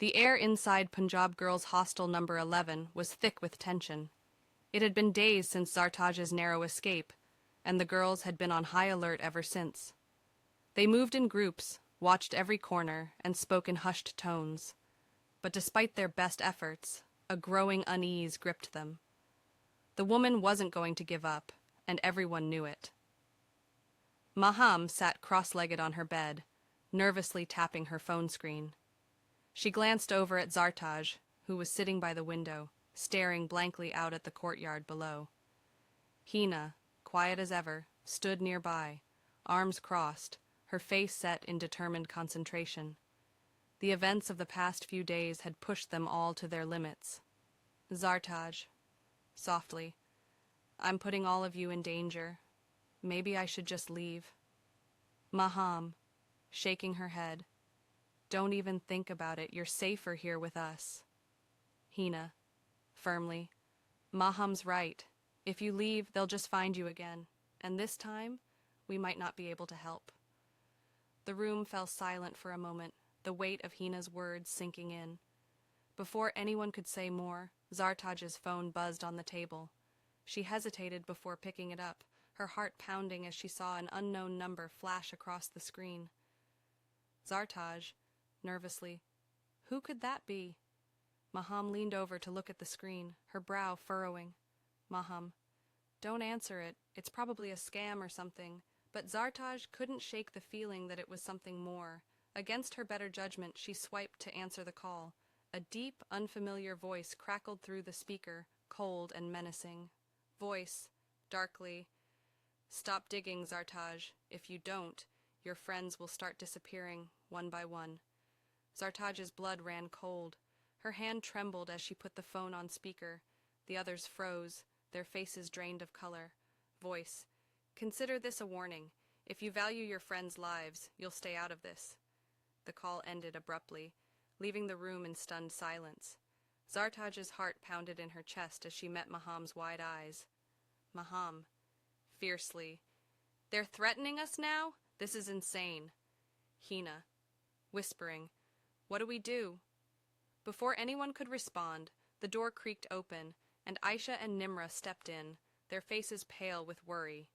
The air inside Punjab Girls' Hostel number 11 was thick with tension. It had been days since Zartaj's narrow escape, and the girls had been on high alert ever since. They moved in groups, watched every corner, and spoke in hushed tones. But despite their best efforts, a growing unease gripped them. The woman wasn't going to give up, and everyone knew it. Maham sat cross-legged on her bed, nervously tapping her phone screen. She glanced over at Zartaj, who was sitting by the window, staring blankly out at the courtyard below. Hina, quiet as ever, stood nearby, arms crossed, her face set in determined concentration. The events of the past few days had pushed them all to their limits. Zartaj, softly, I'm putting all of you in danger. Maybe I should just leave. Maham, shaking her head, don't even think about it, you're safer here with us. Hina, firmly, Maham's right. If you leave, they'll just find you again, and this time, we might not be able to help. The room fell silent for a moment, the weight of Hina's words sinking in. Before anyone could say more, Zartaj's phone buzzed on the table. She hesitated before picking it up, her heart pounding as she saw an unknown number flash across the screen. Zartaj, nervously, who could that be? Maham leaned over to look at the screen, her brow furrowing. Maham, don't answer it. It's probably a scam or something. But Zartaj couldn't shake the feeling that it was something more. Against her better judgment, she swiped to answer the call. A deep, unfamiliar voice crackled through the speaker, cold and menacing. Voice, darkly, stop digging, Zartaj. If you don't, your friends will start disappearing, one by one. Zartaj's blood ran cold. Her hand trembled as she put the phone on speaker. The others froze, their faces drained of color. Voice, consider this a warning. If you value your friends' lives, you'll stay out of this. The call ended abruptly, leaving the room in stunned silence. Zartaj's heart pounded in her chest as she met Maham's wide eyes. Maham, fiercely, they're threatening us now? This is insane. Hina, whispering, what do we do? Before anyone could respond, the door creaked open, and Aisha and Nimra stepped in, their faces pale with worry.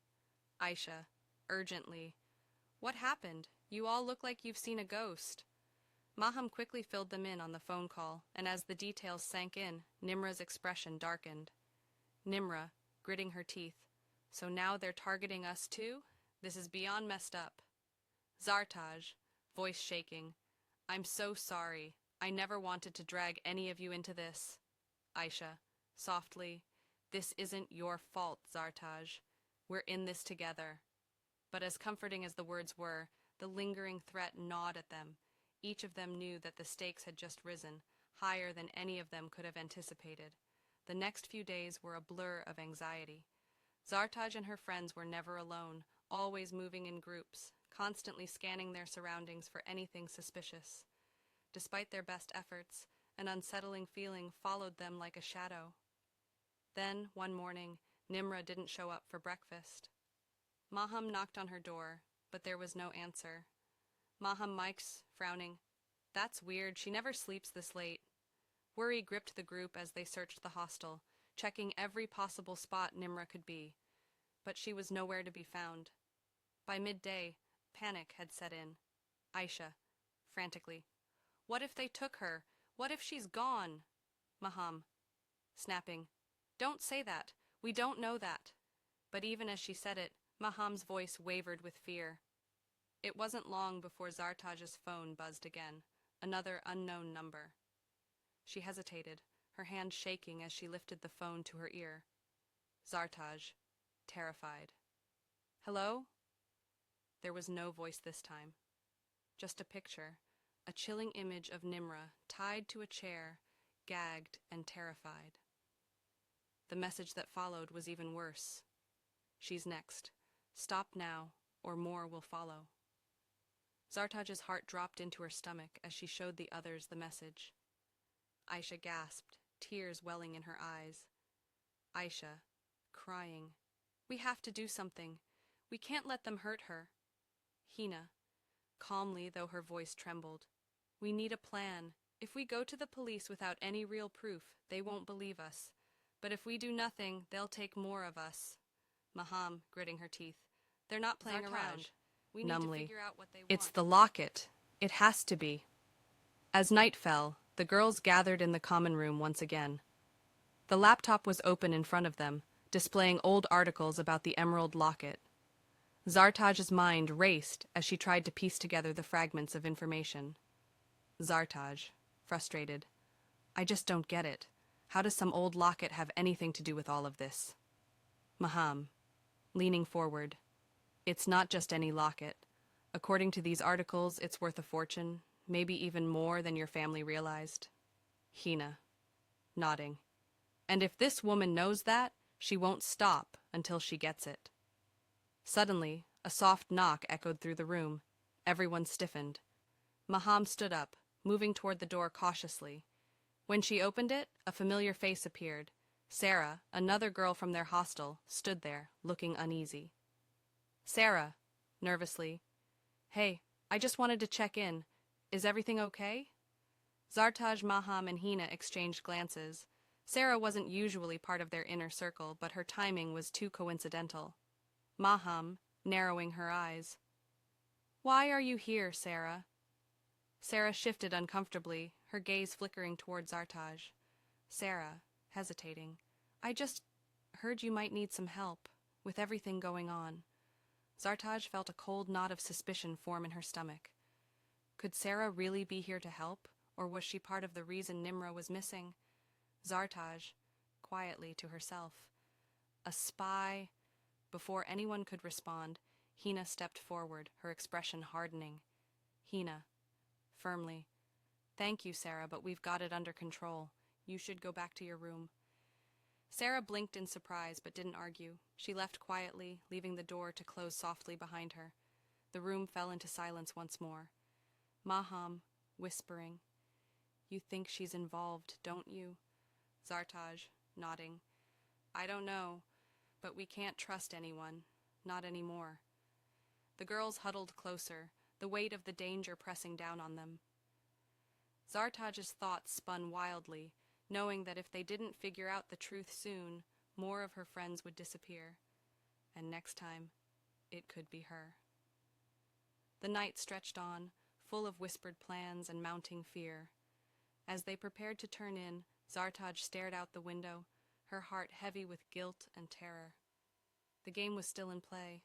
Aisha, urgently, what happened? You all look like you've seen a ghost. Maham quickly filled them in on the phone call, and as the details sank in, Nimra's expression darkened. Nimra, gritting her teeth, so now they're targeting us too? This is beyond messed up. Zartaj, voice shaking, I'm so sorry. I never wanted to drag any of you into this. Aisha, softly, this isn't your fault, Zartaj. We're in this together. But as comforting as the words were, the lingering threat gnawed at them. Each of them knew that the stakes had just risen, higher than any of them could have anticipated. The next few days were a blur of anxiety. Zartaj and her friends were never alone, always moving in groups, constantly scanning their surroundings for anything suspicious. Despite their best efforts, an unsettling feeling followed them like a shadow. Then, one morning, Nimra didn't show up for breakfast. Maham knocked on her door, but there was no answer. Maham Mike's, frowning, that's weird, she never sleeps this late. Worry gripped the group as they searched the hostel, checking every possible spot Nimra could be. But she was nowhere to be found. By midday, panic had set in. Aisha, frantically, what if they took her? What if she's gone? Maham, snapping, don't say that. We don't know that. But even as she said it, Maham's voice wavered with fear. It wasn't long before Zartaj's phone buzzed again, another unknown number. She hesitated, her hand shaking as she lifted the phone to her ear. Zartaj, terrified. Hello? There was no voice this time. Just a picture, a chilling image of Nimra tied to a chair, gagged and terrified. The message that followed was even worse. She's next. Stop now, or more will follow. Zartaj's heart dropped into her stomach as she showed the others the message. Aisha gasped, tears welling in her eyes. Aisha, crying, we have to do something. We can't let them hurt her. Hina, calmly though her voice trembled, we need a plan. If we go to the police without any real proof, they won't believe us. But if we do nothing, they'll take more of us. Maham, gritting her teeth. They're not playing around. We need to figure out what they want. It's the locket. It has to be. As night fell, the girls gathered in the common room once again. The laptop was open in front of them, displaying old articles about the emerald locket. Zartaj's mind raced as she tried to piece together the fragments of information. Zartaj, frustrated. I just don't get it. How does some old locket have anything to do with all of this? Maham, leaning forward. It's not just any locket. According to these articles, it's worth a fortune, maybe even more than your family realized. Hina, nodding. And if this woman knows that, she won't stop until she gets it. Suddenly, a soft knock echoed through the room. Everyone stiffened. Maham stood up, moving toward the door cautiously. When she opened it, a familiar face appeared. Sarah, another girl from their hostel, stood there, looking uneasy. Sarah, nervously. Hey, I just wanted to check in. Is everything okay? Zartaj, Maham, and Hina exchanged glances. Sarah wasn't usually part of their inner circle, but her timing was too coincidental. Maham, narrowing her eyes. Why are you here, Sarah? Sarah shifted uncomfortably, her gaze flickering toward Zartaj. Sarah, hesitating. I just heard you might need some help, with everything going on. Zartaj felt a cold knot of suspicion form in her stomach. Could Sarah really be here to help, or was she part of the reason Nimra was missing? Zartaj, quietly to herself. A spy? Before anyone could respond, Hina stepped forward, her expression hardening. Hina, firmly. Thank you, Sarah, but we've got it under control. You should go back to your room. Sarah blinked in surprise, but didn't argue. She left quietly, leaving the door to close softly behind her. The room fell into silence once more. Maham, whispering. You think she's involved, don't you? Zartaj, nodding. I don't know, but we can't trust anyone. Not anymore. The girls huddled closer, the weight of the danger pressing down on them. Zartaj's thoughts spun wildly, knowing that if they didn't figure out the truth soon, more of her friends would disappear. And next time, it could be her. The night stretched on, full of whispered plans and mounting fear. As they prepared to turn in, Zartaj stared out the window, her heart heavy with guilt and terror. The game was still in play,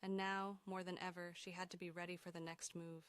and now, more than ever, she had to be ready for the next move.